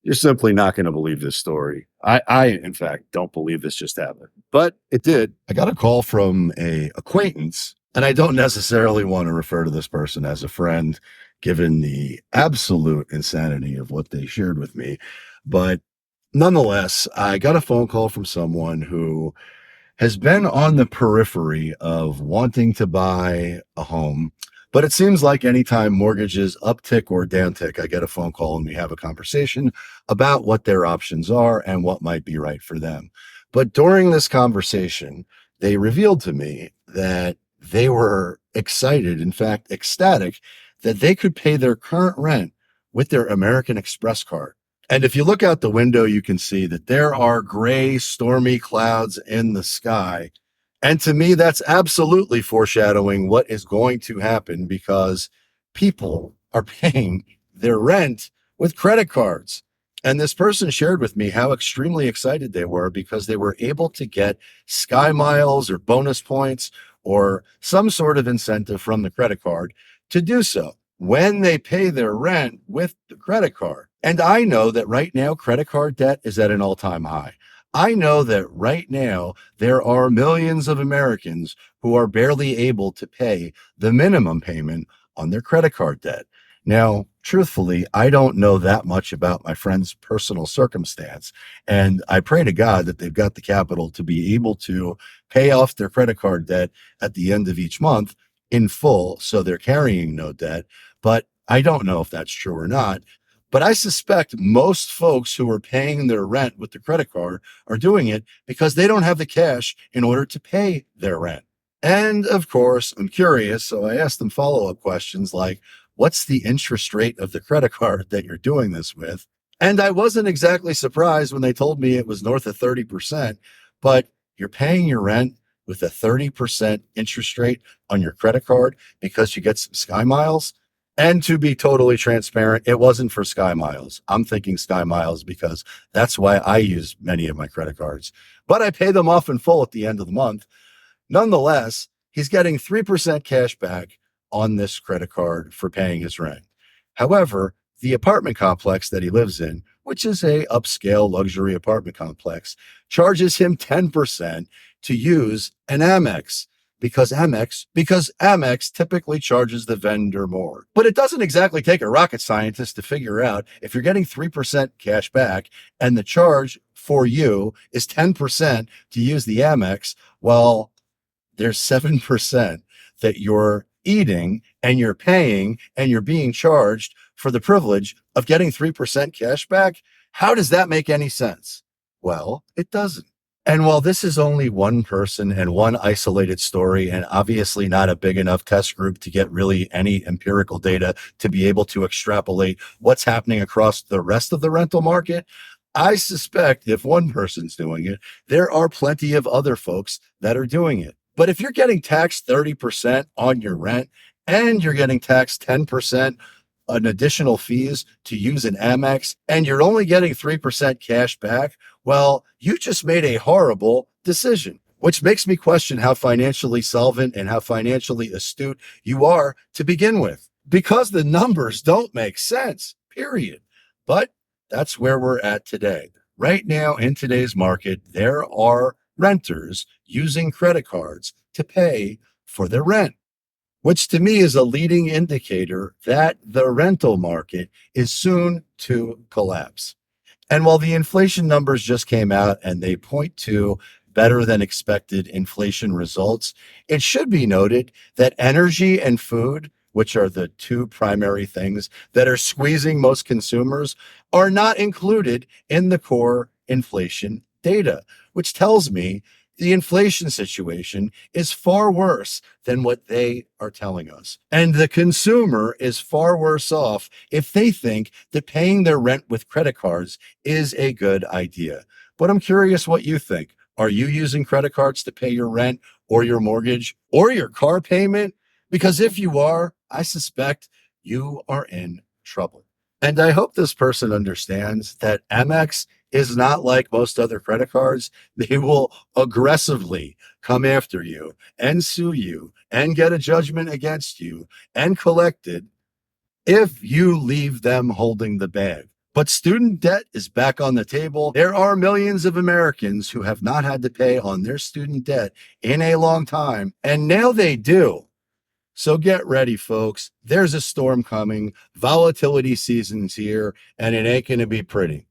You're simply not going to believe this story. In fact, don't believe this just happened, but it did. I got a call from a acquaintance, and I don't necessarily want to refer to this person as a friend, given the absolute insanity of what they shared with me. But nonetheless, I got a phone call from someone who has been on the periphery of wanting to buy a home. But it seems like anytime mortgages uptick or downtick, I get a phone call and we have a conversation about what their options are and what might be right for them. But during this conversation, they revealed to me that they were excited, in fact, ecstatic, that they could pay their current rent with their American Express card. And if you look out the window, you can see that there are gray, stormy clouds in the sky. And to me, that's absolutely foreshadowing what is going to happen because people are paying their rent with credit cards. And this person shared with me how extremely excited they were because they were able to get sky miles or bonus points or some sort of incentive from the credit card to do so when they pay their rent with the credit card. And I know that right now, credit card debt is at an all-time high. I know that right now, there are millions of Americans who are barely able to pay the minimum payment on their credit card debt. Now, truthfully, I don't know that much about my friend's personal circumstance, and I pray to God that they've got the capital to be able to pay off their credit card debt at the end of each month in full, so they're carrying no debt. But I don't know if that's true or not. But I suspect most folks who are paying their rent with the credit card are doing it because they don't have the cash in order to pay their rent. And of course, I'm curious, so I asked them follow-up questions like, what's the interest rate of the credit card that you're doing this with? And I wasn't exactly surprised when they told me it was north of 30%, but you're paying your rent with a 30% interest rate on your credit card because you get some Sky Miles. And to be totally transparent, it wasn't for Sky Miles. I'm thinking Sky Miles because that's why I use many of my credit cards. But I pay them off in full at the end of the month. Nonetheless, he's getting 3% cash back on this credit card for paying his rent. However, the apartment complex that he lives in, which is a upscale luxury apartment complex, charges him 10% to use an Amex because Amex typically charges the vendor more. But it doesn't exactly take a rocket scientist to figure out if you're getting 3% cash back and the charge for you is 10% to use the Amex, well, there's 7% that you're eating and you're paying and you're being charged for the privilege of getting 3% cash back. How does that make any sense? Well, it doesn't. And while this is only one person and one isolated story, and obviously not a big enough test group to get really any empirical data to be able to extrapolate what's happening across the rest of the rental market, I suspect if one person's doing it, there are plenty of other folks that are doing it. But if you're getting taxed 30% on your rent and you're getting taxed 10% an additional fees to use an Amex and you're only getting 3% cash back, well, you just made a horrible decision, which makes me question how financially solvent and how financially astute you are to begin with, because the numbers don't make sense, period. But that's where we're at today. Right now, in today's market, there are renters using credit cards to pay for their rent, which to me is a leading indicator that the rental market is soon to collapse. And while the inflation numbers just came out and they point to better than expected inflation results, it should be noted that energy and food, which are the two primary things that are squeezing most consumers, are not included in the core inflation data, which tells me the inflation situation is far worse than what they are telling us. And the consumer is far worse off if they think that paying their rent with credit cards is a good idea. But I'm curious what you think. Are you using credit cards to pay your rent or your mortgage or your car payment? Because if you are, I suspect you are in trouble. And I hope this person understands that Amex is not like most other credit cards. They will aggressively come after you and sue you and get a judgment against you and collect it if you leave them holding the bag. But student debt is back on the table. There are millions of Americans who have not had to pay on their student debt in a long time, and now they do. So get ready, folks. There's a storm coming. Volatility season's here, and it ain't going to be pretty.